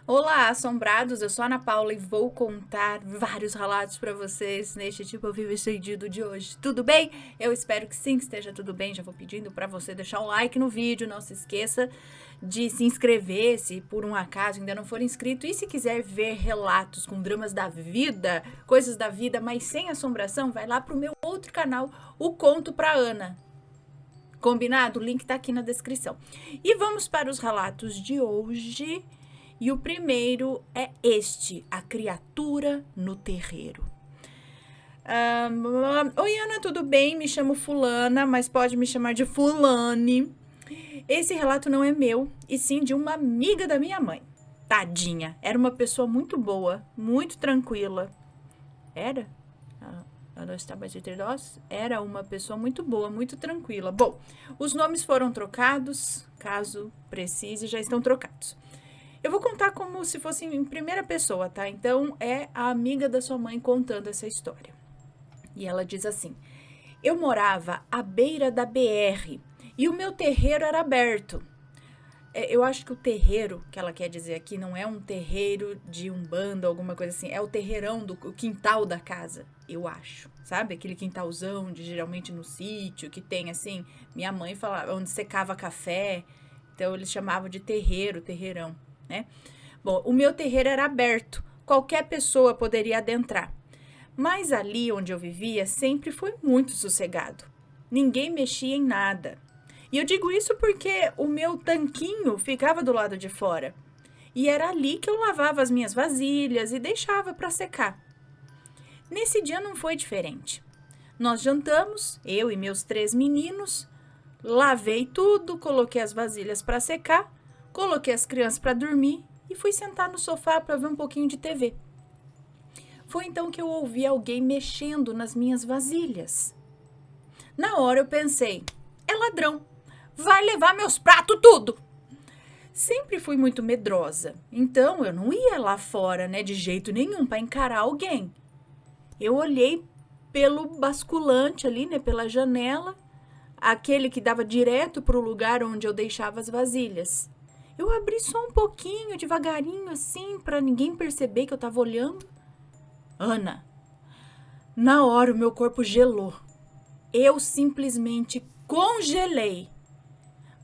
Olá, assombrados! Eu sou a Ana Paula e vou contar vários relatos para vocês neste Tipo Eu Vivo Estendido de hoje. Tudo bem? Eu espero que sim, que esteja tudo bem. Já vou pedindo para você deixar um like no vídeo. Não se esqueça de se inscrever se por um acaso ainda não for inscrito. E se quiser ver relatos com dramas da vida, coisas da vida, mas sem assombração, vai lá pro meu outro canal, o Conto pra Ana. Combinado? O link tá aqui na descrição. E vamos para os relatos de hoje. E o primeiro é este, a criatura no terreiro. Oi, Ana, tudo bem? Me chamo Fulana, mas pode me chamar de Fulane. Esse relato não é meu, e sim de uma amiga da minha mãe. Tadinha, era uma pessoa muito boa, muito tranquila. Era? Ela não está mais entre nós? Era uma pessoa muito boa, muito tranquila. Bom, os nomes foram trocados, caso precise, já estão trocados. Eu vou contar como se fosse em primeira pessoa, tá? Então, é a amiga da sua mãe contando essa história. E ela diz assim: eu morava à beira da BR e o meu terreiro era aberto. Eu acho que o terreiro que ela quer dizer aqui não é um terreiro de umbanda, alguma coisa assim. É o terreirão do quintal da casa, eu acho. Sabe? Aquele quintalzão de geralmente no sítio, que tem assim. Minha mãe falava, onde secava café. Então, eles chamavam de terreiro, terreirão, né? Bom, o meu terreiro era aberto, qualquer pessoa poderia adentrar. Mas ali onde eu vivia sempre foi muito sossegado. Ninguém mexia em nada. E eu digo isso porque o meu tanquinho ficava do lado de fora. E era ali que eu lavava as minhas vasilhas e deixava para secar. Nesse dia não foi diferente. Nós jantamos, eu e meus 3 meninos, lavei tudo, coloquei as vasilhas para secar, coloquei as crianças para dormir e fui sentar no sofá para ver um pouquinho de TV. Foi então que eu ouvi alguém mexendo nas minhas vasilhas. Na hora eu pensei, é ladrão, vai levar meus pratos tudo. Sempre fui muito medrosa, então eu não ia lá fora, né, de jeito nenhum para encarar alguém. Eu olhei pelo basculante ali, né, pela janela, aquele que dava direto para o lugar onde eu deixava as vasilhas. Eu abri só um pouquinho, devagarinho assim, para ninguém perceber que eu estava olhando. Ana, na hora o meu corpo gelou. Eu simplesmente congelei.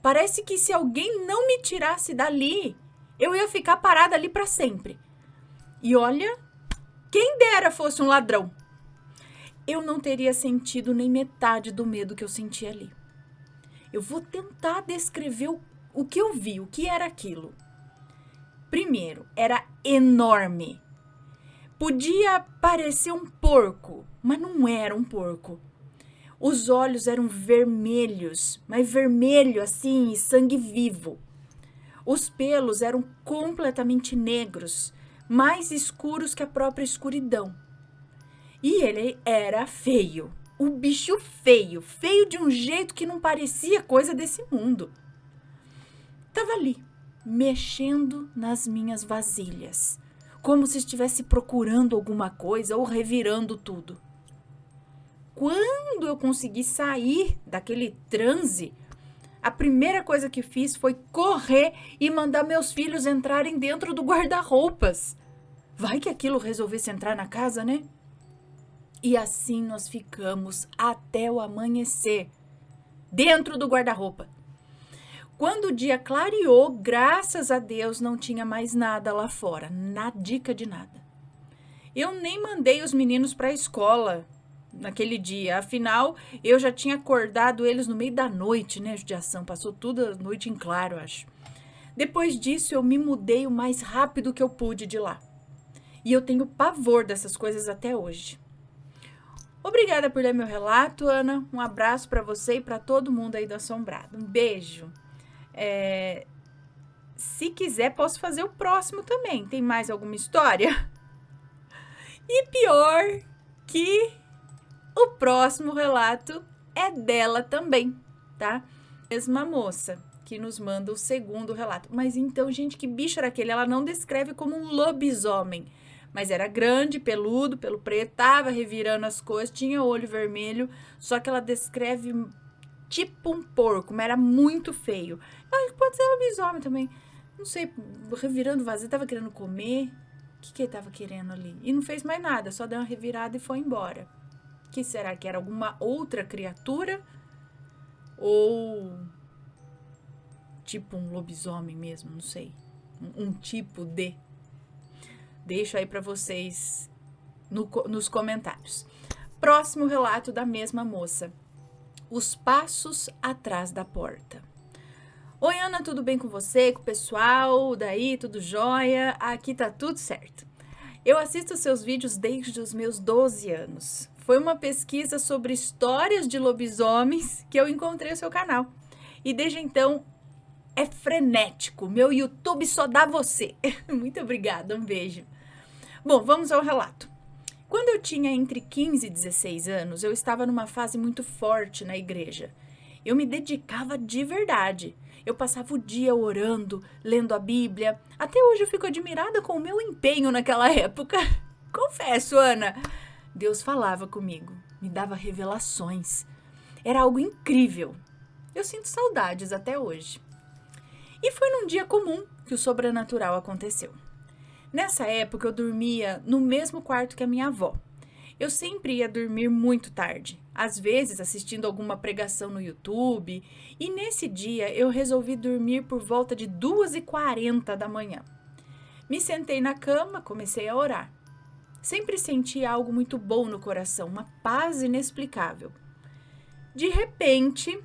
Parece que se alguém não me tirasse dali, eu ia ficar parada ali para sempre. E olha, quem dera fosse um ladrão. Eu não teria sentido nem metade do medo que eu senti ali. Eu vou tentar descrever o que eu vi, o que era aquilo. Primeiro, era enorme. Podia parecer um porco, mas não era um porco. Os olhos eram vermelhos, mas vermelho assim, sangue vivo. Os pelos eram completamente negros, mais escuros que a própria escuridão. E ele era feio. O bicho feio, feio de um jeito que não parecia coisa desse mundo. Tava ali, mexendo nas minhas vasilhas, como se estivesse procurando alguma coisa ou revirando tudo. Quando eu consegui sair daquele transe, a primeira coisa que fiz foi correr e mandar meus filhos entrarem dentro do guarda-roupas. Vai que aquilo resolvesse entrar na casa, né? E assim nós ficamos até o amanhecer, dentro do guarda-roupa. Quando o dia clareou, graças a Deus, não tinha mais nada lá fora, nadica de nada. Eu nem mandei os meninos para a escola naquele dia, afinal, eu já tinha acordado eles no meio da noite, né, judiação, passou toda a noite em claro, acho. Depois disso, eu me mudei o mais rápido que eu pude de lá. E eu tenho pavor dessas coisas até hoje. Obrigada por ler meu relato, Ana. Um abraço para você e para todo mundo aí do Assombrado. Um beijo. Se quiser, posso fazer o próximo também. Tem mais alguma história? E pior que o próximo relato é dela também, tá? Mesma moça que nos manda o segundo relato. Mas então, gente, que bicho era aquele? Ela não descreve como um lobisomem, mas era grande, peludo, pelo preto, tava revirando as coisas, tinha olho vermelho, só que ela descreve tipo um porco, mas era muito feio. Pode ser lobisomem também. não sei, revirando vazio, tava querendo comer. O que ele tava querendo ali? E não fez mais nada, só deu uma revirada e foi embora. Que será que era alguma outra criatura? Ou tipo um lobisomem mesmo, não sei. Um tipo de. Deixo aí pra vocês nos comentários. Próximo relato da mesma moça. Os passos atrás da porta. Oi, Ana, tudo bem com você? Com o pessoal? Daí, tudo jóia? Aqui tá tudo certo. Eu assisto seus vídeos desde os meus 12 anos. Foi uma pesquisa sobre histórias de lobisomens que eu encontrei no seu canal. E desde então é frenético. Meu YouTube só dá você. Muito obrigada, um beijo. Bom, vamos ao relato. Quando eu tinha entre 15 e 16 anos, eu estava numa fase muito forte na igreja. Eu me dedicava de verdade. Eu passava o dia orando, lendo a Bíblia. Até hoje eu fico admirada com o meu empenho naquela época. Confesso, Ana. Deus falava comigo, me dava revelações. Era algo incrível. Eu sinto saudades até hoje. E foi num dia comum que o sobrenatural aconteceu. Nessa época eu dormia no mesmo quarto que a minha avó. Eu sempre ia dormir muito tarde, às vezes assistindo alguma pregação no YouTube, e nesse dia eu resolvi dormir por volta de 2h40 da manhã. Me sentei na cama, comecei a orar. Sempre senti algo muito bom no coração, uma paz inexplicável. De repente,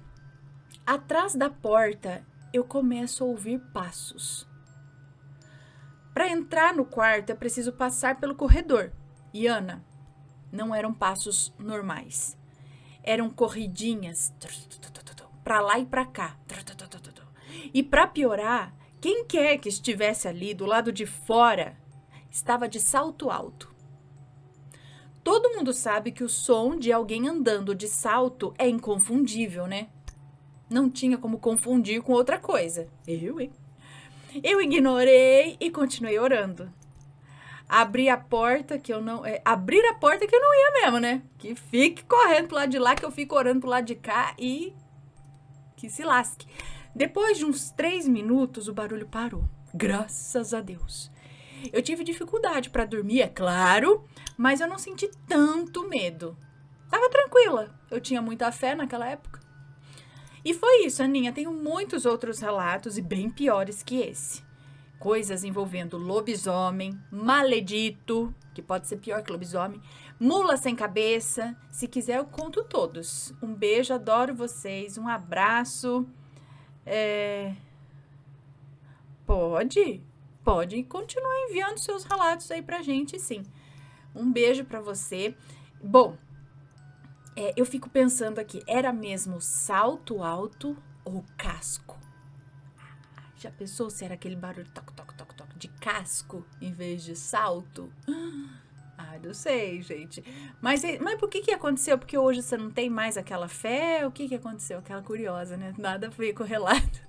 atrás da porta, eu começo a ouvir passos. Para entrar no quarto é preciso passar pelo corredor. E Ana, não eram passos normais. Eram corridinhas para lá e para cá. E para piorar, quem quer que estivesse ali do lado de fora estava de salto alto. Todo mundo sabe que o som de alguém andando de salto é inconfundível, né? Não tinha como confundir com outra coisa. Eu ignorei e continuei orando. Abrir a porta que eu não ia mesmo, né? Que fique correndo pro lado de lá, que eu fico orando pro lado de cá e que se lasque. Depois de uns 3 minutos, o barulho parou. Graças a Deus. Eu tive dificuldade para dormir, é claro, mas eu não senti tanto medo. Tava tranquila. Eu tinha muita fé naquela época. E foi isso, Aninha. Tenho muitos outros relatos e bem piores que esse. Coisas envolvendo lobisomem, maledito, que pode ser pior que lobisomem, mula sem cabeça. Se quiser, eu conto todos. Um beijo, adoro vocês. Um abraço. Pode continuar enviando seus relatos aí pra gente, sim. Um beijo pra você. Bom, eu fico pensando aqui, era mesmo salto alto ou casco? Já pensou se era aquele barulho toc, toc, toc, toc de casco em vez de salto? Não sei, gente. Mas por que aconteceu? Porque hoje você não tem mais aquela fé? O que aconteceu? Aquela curiosa, né? Nada a ver com o relato.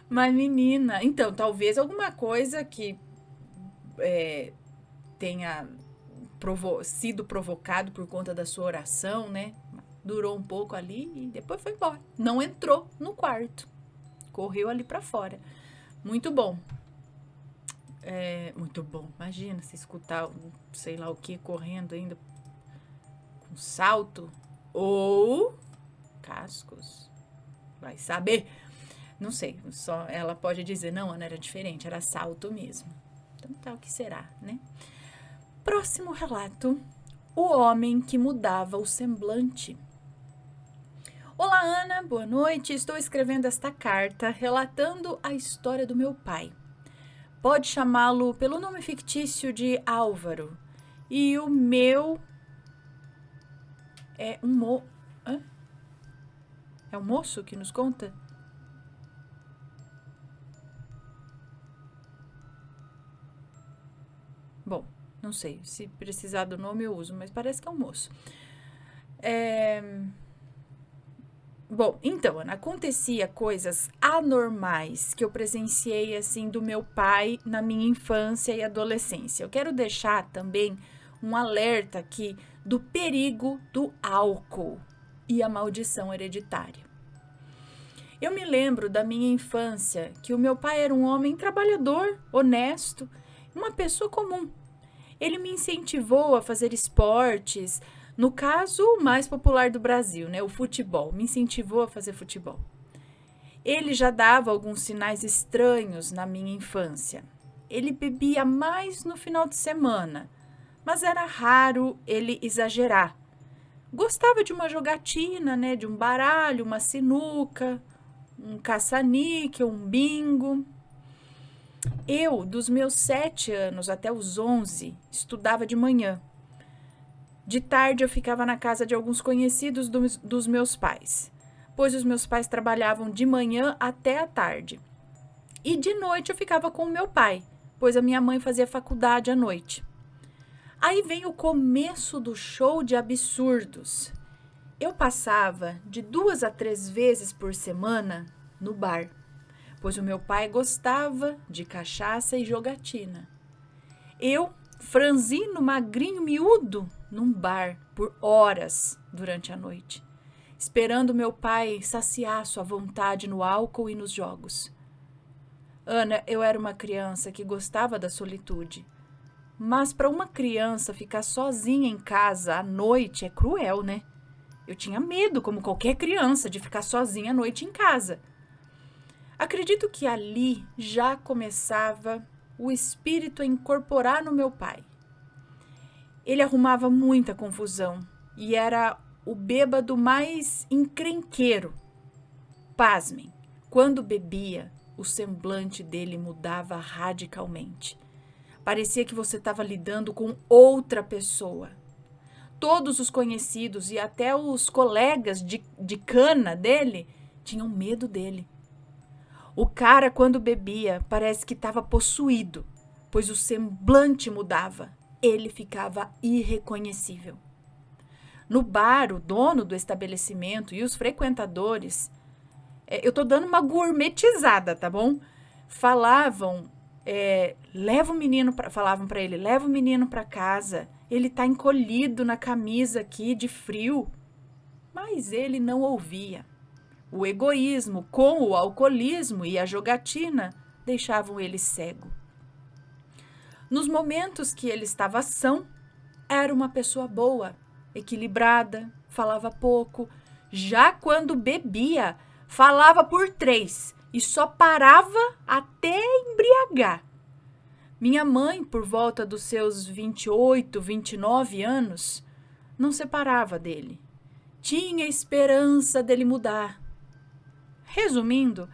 Mas, menina, então, talvez alguma coisa que tenha sido provocado por conta da sua oração, né? Durou um pouco ali e depois foi embora. Não entrou no quarto. Correu ali pra fora. Muito bom. Muito bom. Imagina se escutar sei lá o que correndo ainda com salto ou cascos. Vai saber. Não sei. Só ela pode dizer, não, Ana, era diferente. Era salto mesmo. Então tá, o que será, né? Próximo relato, o homem que mudava o semblante. Olá, Ana, boa noite. Estou escrevendo esta carta relatando a história do meu pai. Pode chamá-lo pelo nome fictício de Álvaro. E o meu é É um moço que nos conta? Bom, não sei. Se precisar do nome eu uso, mas parece que é um moço. Bom, então, Ana, acontecia coisas anormais que eu presenciei, assim, do meu pai na minha infância e adolescência. Eu quero deixar também um alerta aqui do perigo do álcool e a maldição hereditária. Eu me lembro da minha infância que o meu pai era um homem trabalhador, honesto, uma pessoa comum. Ele me incentivou a fazer esportes, no caso, o mais popular do Brasil, né, o futebol. Me incentivou a fazer futebol. Ele já dava alguns sinais estranhos na minha infância. Ele bebia mais no final de semana, mas era raro ele exagerar. Gostava de uma jogatina, né, de um baralho, uma sinuca, um caça-níquel, um bingo. Eu, dos meus 7 anos até os 11, estudava de manhã. De tarde eu ficava na casa de alguns conhecidos dos meus pais, pois os meus pais trabalhavam de manhã até a tarde. E de noite eu ficava com o meu pai, pois a minha mãe fazia faculdade à noite. Aí vem o começo do show de absurdos. Eu passava de 2 a 3 vezes por semana no bar, pois o meu pai gostava de cachaça e jogatina. Eu, franzino, magrinho, miúdo, num bar por horas durante a noite, esperando meu pai saciar sua vontade no álcool e nos jogos. Ana, eu era uma criança que gostava da solitude, mas para uma criança ficar sozinha em casa à noite é cruel, né? Eu tinha medo, como qualquer criança, de ficar sozinha à noite em casa. Acredito que ali já começava o espírito a incorporar no meu pai. Ele arrumava muita confusão e era o bêbado mais encrenqueiro. Pasmem, quando bebia, o semblante dele mudava radicalmente. Parecia que você estava lidando com outra pessoa. Todos os conhecidos e até os colegas de cana dele tinham medo dele. O cara, quando bebia, parece que estava possuído, pois o semblante mudava. Ele ficava irreconhecível. No bar, o dono do estabelecimento e os frequentadores, eu tô dando uma gourmetizada, tá bom? Falavam, falavam para ele, leva o menino para casa. Ele tá encolhido na camisa aqui de frio. Mas ele não ouvia. O egoísmo com o alcoolismo e a jogatina deixavam ele cego. Nos momentos que ele estava são, era uma pessoa boa, equilibrada, falava pouco. Já quando bebia, falava por 3 e só parava até embriagar. Minha mãe, por volta dos seus 28, 29 anos, não separava dele. Tinha esperança dele mudar. Resumindo,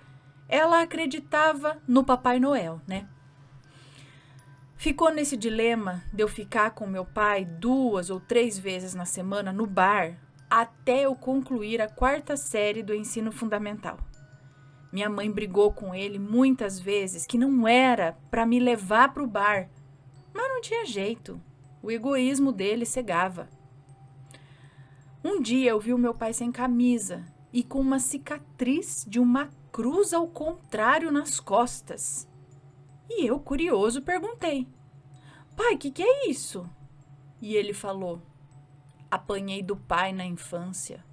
ela acreditava no Papai Noel, né? Ficou nesse dilema de eu ficar com meu pai 2 ou 3 vezes na semana no bar até eu concluir a 4ª série do ensino fundamental. Minha mãe brigou com ele muitas vezes que não era para me levar para o bar, mas não tinha jeito. O egoísmo dele cegava. Um dia eu vi o meu pai sem camisa e com uma cicatriz de uma cruz ao contrário nas costas. E eu, curioso, perguntei: pai, o que é isso? E ele falou: apanhei do pai na infância.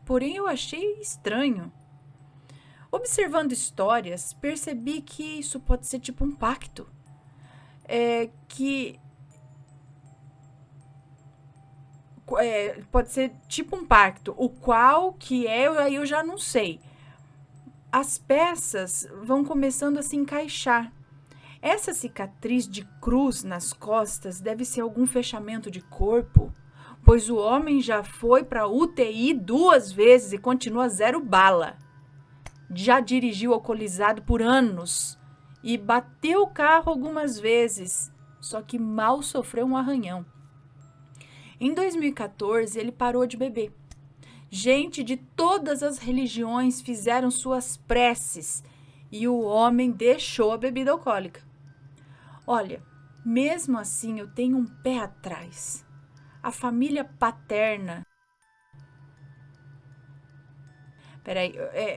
Porém, eu achei estranho. Observando histórias, percebi que isso pode ser tipo um pacto. Pode ser tipo um pacto, o qual que é, aí eu já não sei. As peças vão começando a se encaixar. Essa cicatriz de cruz nas costas deve ser algum fechamento de corpo, pois o homem já foi para UTI 2 vezes e continua 0 bala. Já dirigiu alcoolizado por anos e bateu o carro algumas vezes, só que mal sofreu um arranhão. Em 2014, ele parou de beber. Gente de todas as religiões fizeram suas preces e o homem deixou a bebida alcoólica. Olha, mesmo assim eu tenho um pé atrás. A família paterna...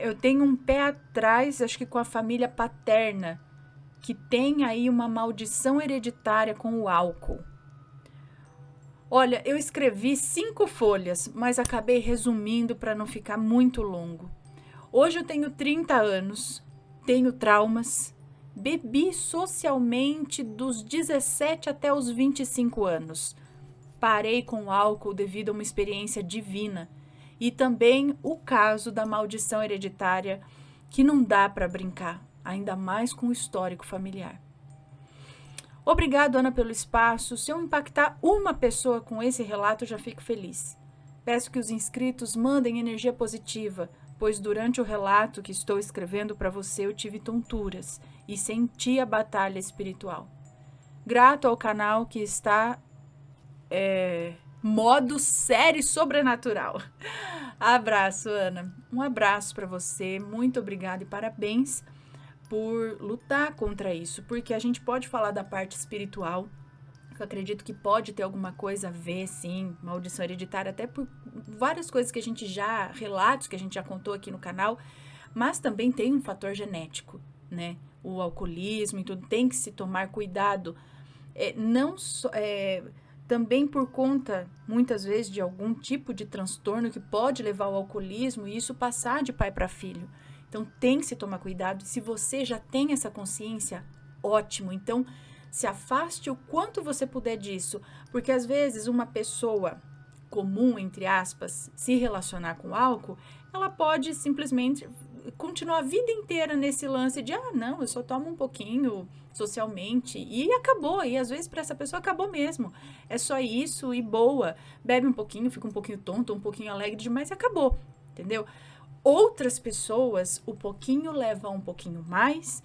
eu tenho um pé atrás, acho que com a família paterna, que tem aí uma maldição hereditária com o álcool. Olha, eu escrevi 5 folhas, mas acabei resumindo para não ficar muito longo. Hoje eu tenho 30 anos, tenho traumas, bebi socialmente dos 17 até os 25 anos. Parei com o álcool devido a uma experiência divina e também o caso da maldição hereditária que não dá para brincar, ainda mais com o histórico familiar. Obrigado, Ana, pelo espaço. Se eu impactar uma pessoa com esse relato, já fico feliz. Peço que os inscritos mandem energia positiva, pois durante o relato que estou escrevendo para você eu tive tonturas e senti a batalha espiritual. Grato ao canal que está modo série sobrenatural. Abraço, Ana. Um abraço para você. Muito obrigada e parabéns por lutar contra isso, porque a gente pode falar da parte espiritual, eu acredito que pode ter alguma coisa a ver, sim, maldição hereditária, até por várias coisas que a gente relatos que a gente já contou aqui no canal, mas também tem um fator genético, né? O alcoolismo e tudo, tem que se tomar cuidado, também por conta, muitas vezes, de algum tipo de transtorno que pode levar ao alcoolismo e isso passar de pai para filho. Então, tem que se tomar cuidado. Se você já tem essa consciência, ótimo. Então, se afaste o quanto você puder disso. Porque, às vezes, uma pessoa comum, entre aspas, se relacionar com álcool, ela pode simplesmente continuar a vida inteira nesse lance de, não, eu só tomo um pouquinho socialmente. E acabou. E, às vezes, para essa pessoa, acabou mesmo. É só isso e boa. Bebe um pouquinho, fica um pouquinho tonto, um pouquinho alegre demais e acabou. Entendeu? Outras pessoas, o pouquinho leva um pouquinho mais,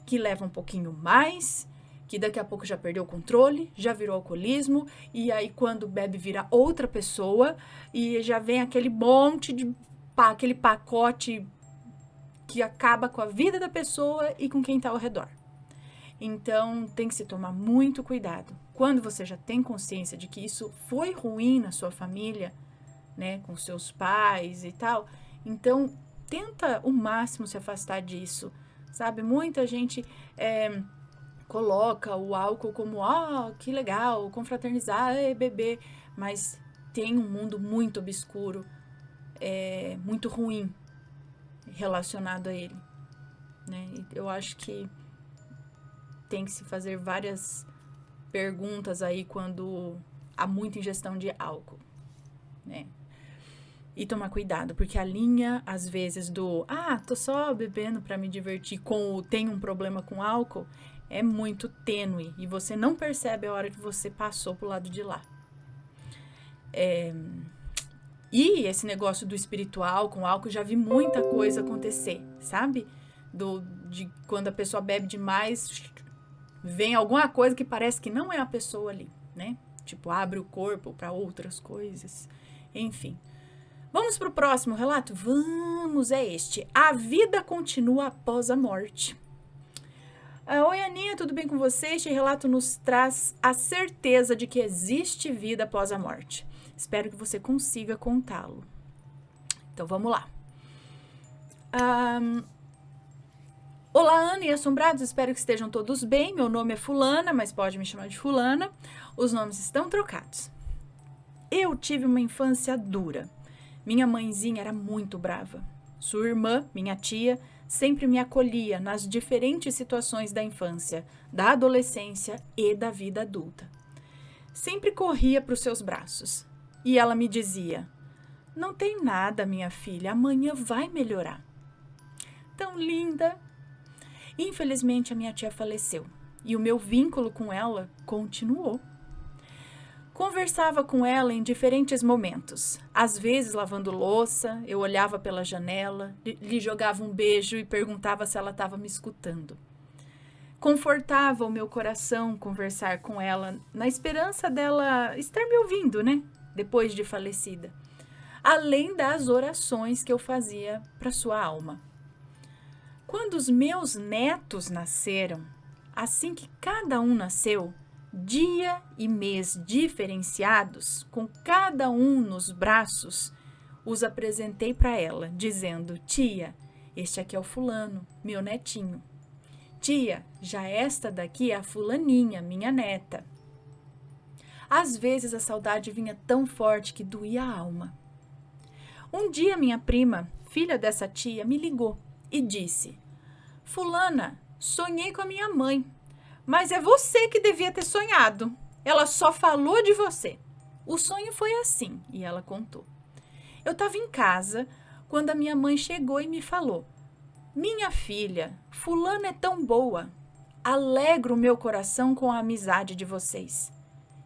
que leva um pouquinho mais, que daqui a pouco já perdeu o controle, já virou alcoolismo, e aí quando bebe vira outra pessoa, e já vem aquele monte de aquele pacote que acaba com a vida da pessoa e com quem está ao redor. Então, tem que se tomar muito cuidado. Quando você já tem consciência de que isso foi ruim na sua família, né, com seus pais e tal, então, tenta o máximo se afastar disso, sabe? Muita gente coloca o álcool como, que legal, confraternizar, beber, mas tem um mundo muito obscuro, muito ruim relacionado a ele, né? Eu acho que tem que se fazer várias perguntas aí quando há muita ingestão de álcool, né? E tomar cuidado, porque a linha, às vezes, tô só bebendo para me divertir com o tem um problema com álcool, é muito tênue. E você não percebe a hora que você passou pro lado de lá. E esse negócio do espiritual com álcool, já vi muita coisa acontecer, sabe? De quando a pessoa bebe demais, vem alguma coisa que parece que não é a pessoa ali, né? Tipo, abre o corpo para outras coisas. Enfim. Vamos para o próximo relato? Vamos, é este. A vida continua após a morte. Oi, Aninha, tudo bem com você? Este relato nos traz a certeza de que existe vida após a morte. Espero que você consiga contá-lo. Então, vamos lá. Olá, Ana e assombrados, espero que estejam todos bem. Meu nome é Fulana, mas pode me chamar de Fulana. Os nomes estão trocados. Eu tive uma infância dura. Minha mãezinha era muito brava. Sua irmã, minha tia, sempre me acolhia nas diferentes situações da infância, da adolescência e da vida adulta. Sempre corria para os seus braços. E ela me dizia, não tem nada, minha filha, amanhã vai melhorar. Tão linda! Infelizmente, a minha tia faleceu e o meu vínculo com ela continuou. Conversava com ela em diferentes momentos. Às vezes, lavando louça, eu olhava pela janela, lhe jogava um beijo e perguntava se ela estava me escutando. Confortava o meu coração conversar com ela, na esperança dela estar me ouvindo, né? Depois de falecida. Além das orações que eu fazia para sua alma. Quando os meus netos nasceram, assim que cada um nasceu, dia e mês diferenciados, com cada um nos braços, os apresentei para ela, dizendo, tia, este aqui é o fulano, meu netinho. Tia, já esta daqui é a fulaninha, minha neta. Às vezes a saudade vinha tão forte que doía a alma. Um dia minha prima, filha dessa tia, me ligou e disse: Fulana, sonhei com a minha mãe, mas é você que devia ter sonhado. Ela só falou de você. O sonho foi assim, e ela contou. Eu estava em casa quando a minha mãe chegou e me falou: Minha filha, fulana é tão boa. Alegro o meu coração com a amizade de vocês.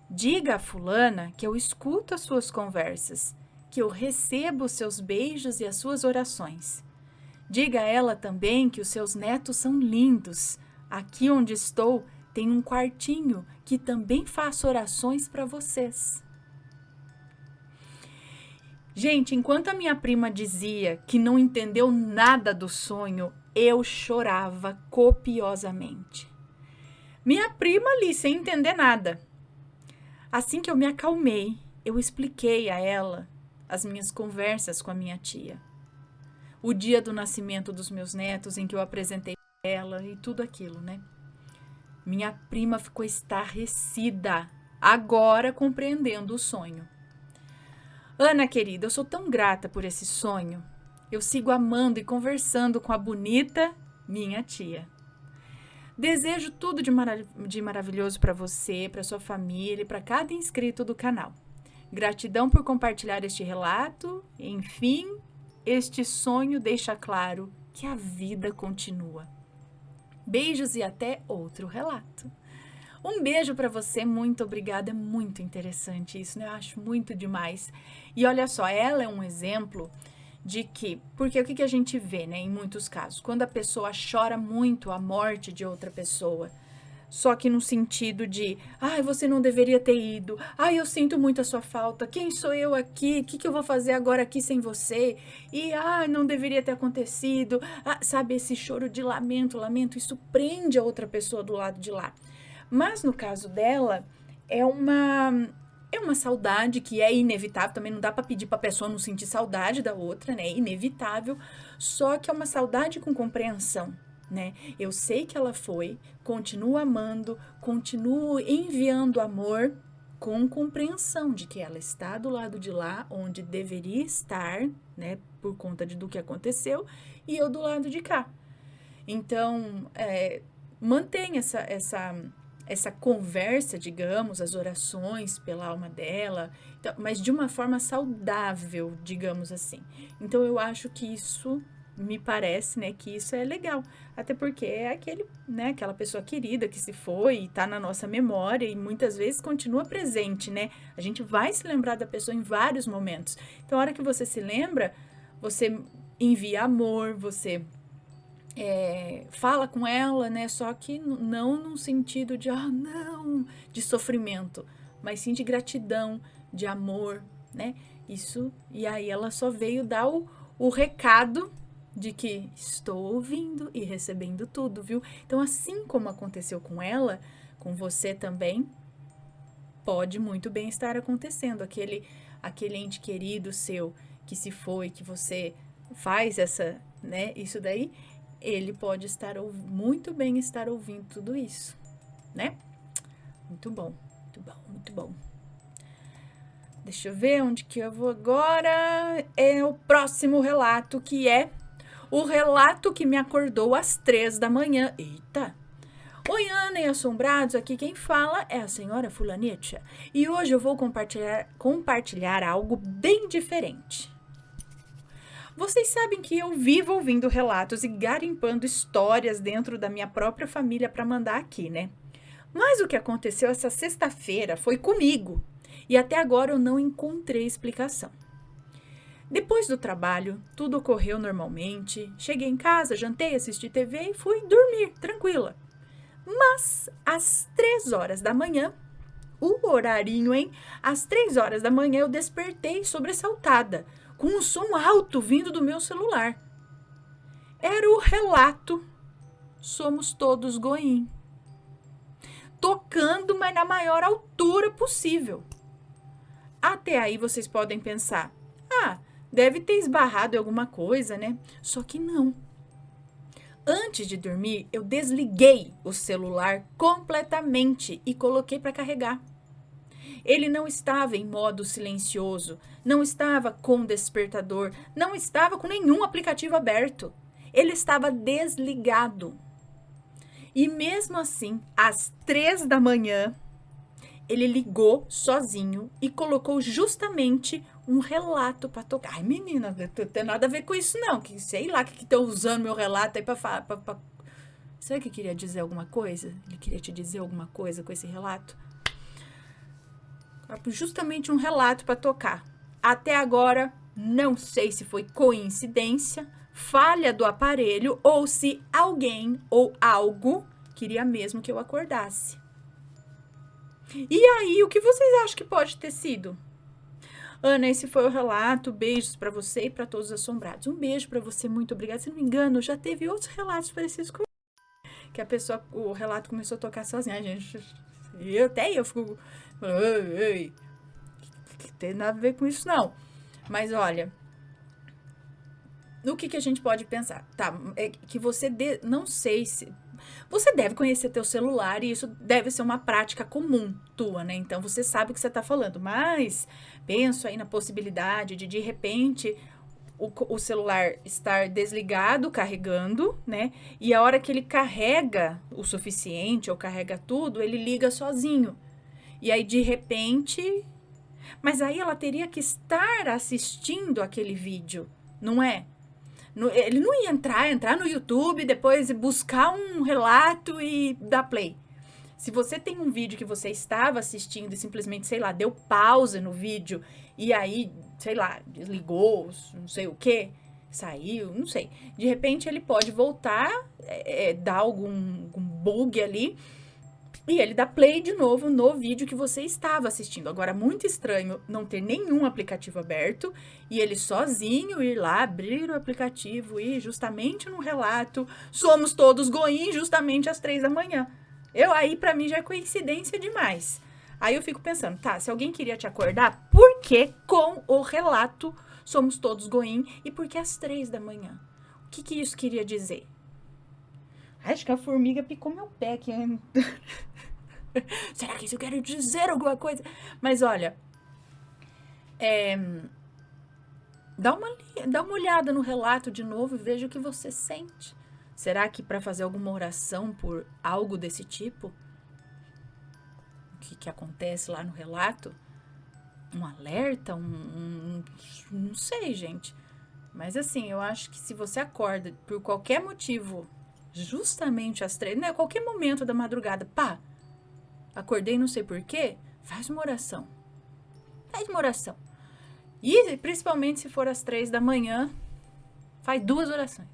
Diga a fulana que eu escuto as suas conversas, que eu recebo os seus beijos e as suas orações. Diga a ela também que os seus netos são lindos. Aqui onde estou tem um quartinho que também faço orações para vocês. Gente, enquanto a minha prima dizia que não entendeu nada do sonho, eu chorava copiosamente. Minha prima ali, sem entender nada. Assim que eu me acalmei, eu expliquei a ela as minhas conversas com a minha tia. O dia do nascimento dos meus netos, em que eu apresentei ela e tudo aquilo, né? Minha prima ficou estarrecida, agora compreendendo o sonho. Ana, querida, eu sou tão grata por esse sonho. Eu sigo amando e conversando com a bonita minha tia. Desejo tudo de maravilhoso para você, para sua família e para cada inscrito do canal. Gratidão por compartilhar este relato. Enfim, este sonho deixa claro que a vida continua. Beijos e até outro relato. Um beijo para você, muito obrigada, é muito interessante isso, né? Eu acho muito demais. E olha só, ela é um exemplo de que, porque o que a gente vê, né, em muitos casos, quando a pessoa chora muito a morte de outra pessoa, só que no sentido de, ai, você não deveria ter ido, ai, eu sinto muito a sua falta, quem sou eu aqui, o que eu vou fazer agora aqui sem você, e, ai, não deveria ter acontecido, sabe, esse choro de lamento, isso prende a outra pessoa do lado de lá. Mas no caso dela, é uma saudade que é inevitável, também não dá para pedir para a pessoa não sentir saudade da outra, né? É inevitável, só que é uma saudade com compreensão, né? Eu sei que ela foi, continuo amando, continuo enviando amor com compreensão de que ela está do lado de lá, onde deveria estar, né? Por conta do que aconteceu, e eu do lado de cá. Então, mantenha essa conversa, digamos, as orações pela alma dela, então, mas de uma forma saudável, digamos assim. Então, eu acho que isso me parece, né, que isso é legal, até porque é aquela pessoa querida que se foi e tá na nossa memória e muitas vezes continua presente, né? A gente vai se lembrar da pessoa em vários momentos. Então, a hora que você se lembra, você envia amor, você fala com ela, né? Só que não num sentido de, não, de sofrimento, mas sim de gratidão, de amor, né? Isso, e aí ela só veio dar o recado de que estou ouvindo e recebendo tudo, viu? Então, assim como aconteceu com ela, com você também, pode muito bem estar acontecendo. Aquele ente querido seu que se foi, que você faz isso daí, ele pode muito bem estar ouvindo tudo isso, né? Muito bom, muito bom, muito bom. Deixa eu ver onde que eu vou agora. É o próximo relato, que é o relato que me acordou às 3 da manhã. Eita! Oi, Ana e assombrados, aqui quem fala é a senhora Fulanetia. E hoje eu vou compartilhar algo bem diferente. Vocês sabem que eu vivo ouvindo relatos e garimpando histórias dentro da minha própria família para mandar aqui, né? Mas o que aconteceu essa sexta-feira foi comigo e até agora eu não encontrei explicação. Depois do trabalho, tudo ocorreu normalmente. Cheguei em casa, jantei, assisti TV e fui dormir, tranquila. Mas às 3 horas da manhã, o horarinho, hein? Às 3 horas da manhã eu despertei sobressaltada, com um som alto vindo do meu celular. Era o relato Somos Todos Goim. Tocando, mas na maior altura possível. Até aí vocês podem pensar, deve ter esbarrado em alguma coisa, né? Só que não. Antes de dormir, eu desliguei o celular completamente e coloquei para carregar. Ele não estava em modo silencioso, não estava com despertador, não estava com nenhum aplicativo aberto. Ele estava desligado. E mesmo assim, às 3 da manhã, ele ligou sozinho e colocou justamente um relato para tocar. Ai, menina, não tem nada a ver com isso não, que sei lá que estão usando meu relato aí para falar. Será que queria dizer alguma coisa? Ele queria te dizer alguma coisa com esse relato? Justamente um relato para tocar. Até agora, não sei se foi coincidência, falha do aparelho ou se alguém ou algo queria mesmo que eu acordasse. E aí, o que vocês acham que pode ter sido? Ana, esse foi o relato. Beijos para você e para todos os assombrados. Um beijo para você, muito obrigada. Se não me engano, já teve outros relatos parecidos com que a pessoa, o relato começou a tocar sozinha. Gente, eu fico, ei, não tem nada a ver com isso não. Mas olha, no que a gente pode pensar? Tá, é que você, não sei se... Você deve conhecer teu celular e isso deve ser uma prática comum tua, né? Então, você sabe o que você tá falando. Mas, penso aí na possibilidade de repente, o celular estar desligado, carregando, né? E a hora que ele carrega o suficiente ou carrega tudo, ele liga sozinho. E aí, de repente... Mas aí ela teria que estar assistindo aquele vídeo, não é? Ele não ia entrar no YouTube, depois buscar um relato e dar play. Se você tem um vídeo que você estava assistindo e simplesmente, sei lá, deu pausa no vídeo e aí, sei lá, desligou, não sei o que, saiu, não sei. De repente ele pode voltar, dar algum bug ali e ele dá play de novo no vídeo que você estava assistindo. Agora, muito estranho não ter nenhum aplicativo aberto e ele sozinho ir lá, abrir o aplicativo e justamente no relato, somos todos goim justamente às 3 da manhã. Aí pra mim já é coincidência demais. Aí eu fico pensando, tá, se alguém queria te acordar, por que com o relato somos todos goim e por que às 3 da manhã? O que isso queria dizer? Acho que a formiga picou meu pé aqui. Será que isso quer dizer alguma coisa? Mas olha, dá uma olhada no relato de novo e veja o que você sente. Será que para fazer alguma oração por algo desse tipo? O que acontece lá no relato? Um alerta? Não sei, gente. Mas assim, eu acho que se você acorda por qualquer motivo, justamente às 3, né? Qualquer momento da madrugada, pá, acordei não sei porquê, faz uma oração. Faz uma oração. E principalmente se for às 3 da manhã, faz 2 orações.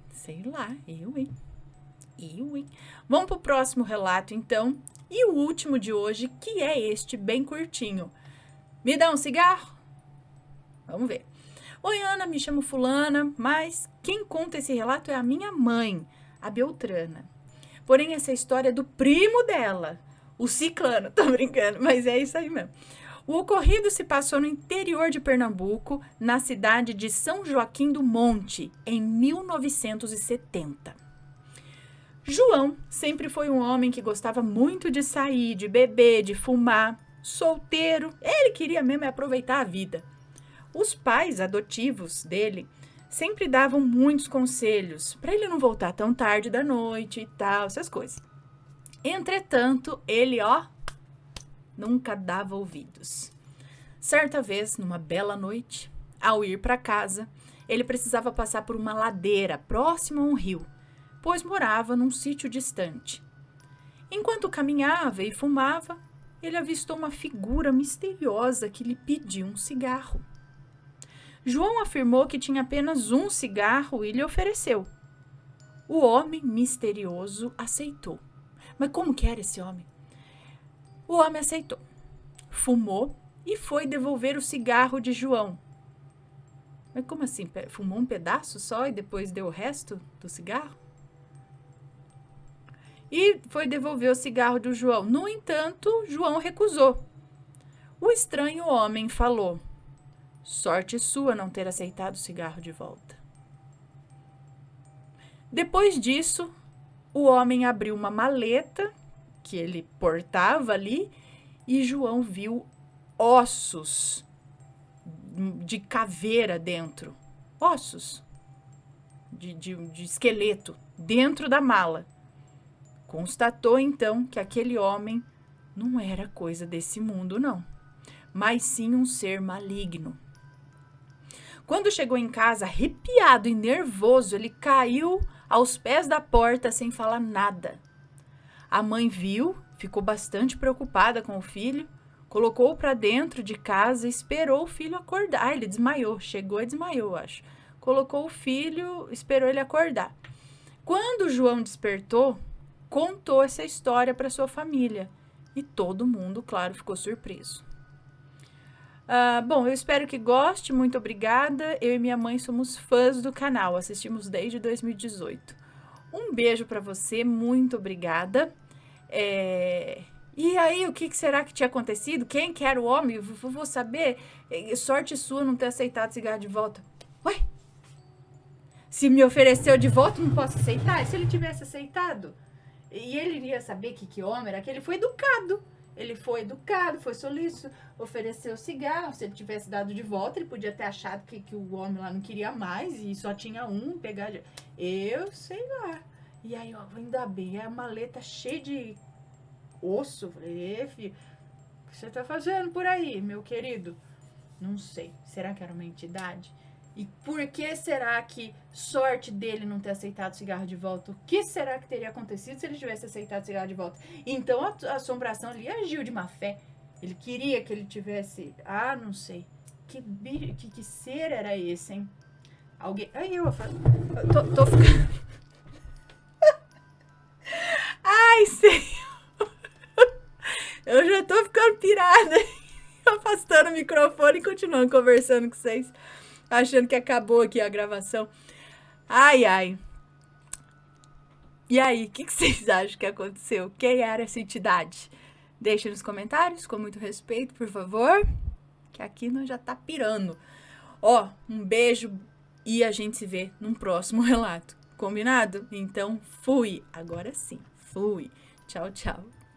Sei lá, eu, hein? Vamos pro próximo relato, então. E o último de hoje, que é este, bem curtinho. Me dá um cigarro? Vamos ver. Oi, Ana, me chamo fulana, mas quem conta esse relato é a minha mãe, a Beltrana. Porém, essa história é do primo dela, o ciclano. Tô brincando, mas é isso aí mesmo. O ocorrido se passou no interior de Pernambuco, na cidade de São Joaquim do Monte, em 1970. João sempre foi um homem que gostava muito de sair, de beber, de fumar. Solteiro, ele queria mesmo aproveitar a vida. Os pais adotivos dele sempre davam muitos conselhos para ele não voltar tão tarde da noite e tal, essas coisas. Entretanto, ele, nunca dava ouvidos. Certa vez, numa bela noite, ao ir para casa, ele precisava passar por uma ladeira próxima a um rio, pois morava num sítio distante. Enquanto caminhava e fumava, ele avistou uma figura misteriosa que lhe pediu um cigarro. João afirmou que tinha apenas um cigarro e lhe ofereceu. O homem misterioso aceitou. Mas como que era esse homem? O homem aceitou, fumou e foi devolver o cigarro de João. Mas como assim? Fumou um pedaço só e depois deu o resto do cigarro? E foi devolver o cigarro do João. No entanto, João recusou. O estranho homem falou: sorte sua não ter aceitado o cigarro de volta. Depois disso, o homem abriu uma maleta que ele portava ali e João viu ossos de caveira dentro. Ossos de esqueleto dentro da mala. Constatou então que aquele homem não era coisa desse mundo, não, mas sim um ser maligno. Quando chegou em casa, arrepiado e nervoso, ele caiu aos pés da porta sem falar nada. A mãe viu, ficou bastante preocupada com o filho, colocou-o para dentro de casa e esperou o filho acordar. Ele desmaiou, chegou e desmaiou, acho. Colocou o filho, esperou ele acordar. Quando João despertou, contou essa história para sua família e todo mundo, claro, ficou surpreso. Bom, eu espero que goste, muito obrigada. Eu e minha mãe somos fãs do canal, assistimos desde 2018. Um beijo para você, muito obrigada. E aí, o que será que tinha acontecido? Quem que era o homem? Vou saber. Sorte sua não ter aceitado o cigarro de volta. Ué? Se me ofereceu de volta, não posso aceitar? E se ele tivesse aceitado? E ele iria saber que homem era aquele? Ele foi educado. Ele foi educado, foi solícito, ofereceu cigarro. Se ele tivesse dado de volta, ele podia ter achado que o homem lá não queria mais e só tinha um, pegar... Eu sei lá. E aí, ó, ainda bem, é a maleta cheia de osso. Falei, filho, o que você tá fazendo por aí, meu querido? Não sei. Será que era uma entidade? E por que será que sorte dele não ter aceitado o cigarro de volta? O que será que teria acontecido se ele tivesse aceitado o cigarro de volta? Então a assombração ali agiu de má fé. Ele queria que ele tivesse... não sei. Que ser era esse, hein? Alguém... Aí eu falo... Tô ficando... Ai, Senhor! Eu já tô ficando pirada. Afastando o microfone e continuando conversando com vocês. Achando que acabou aqui a gravação. Ai. E aí, o que vocês acham que aconteceu? Quem era essa entidade? Deixe nos comentários, com muito respeito, por favor. Que aqui nós já tá pirando. Um beijo e a gente se vê num próximo relato. Combinado? Então, fui. Agora sim, fui. Tchau, tchau.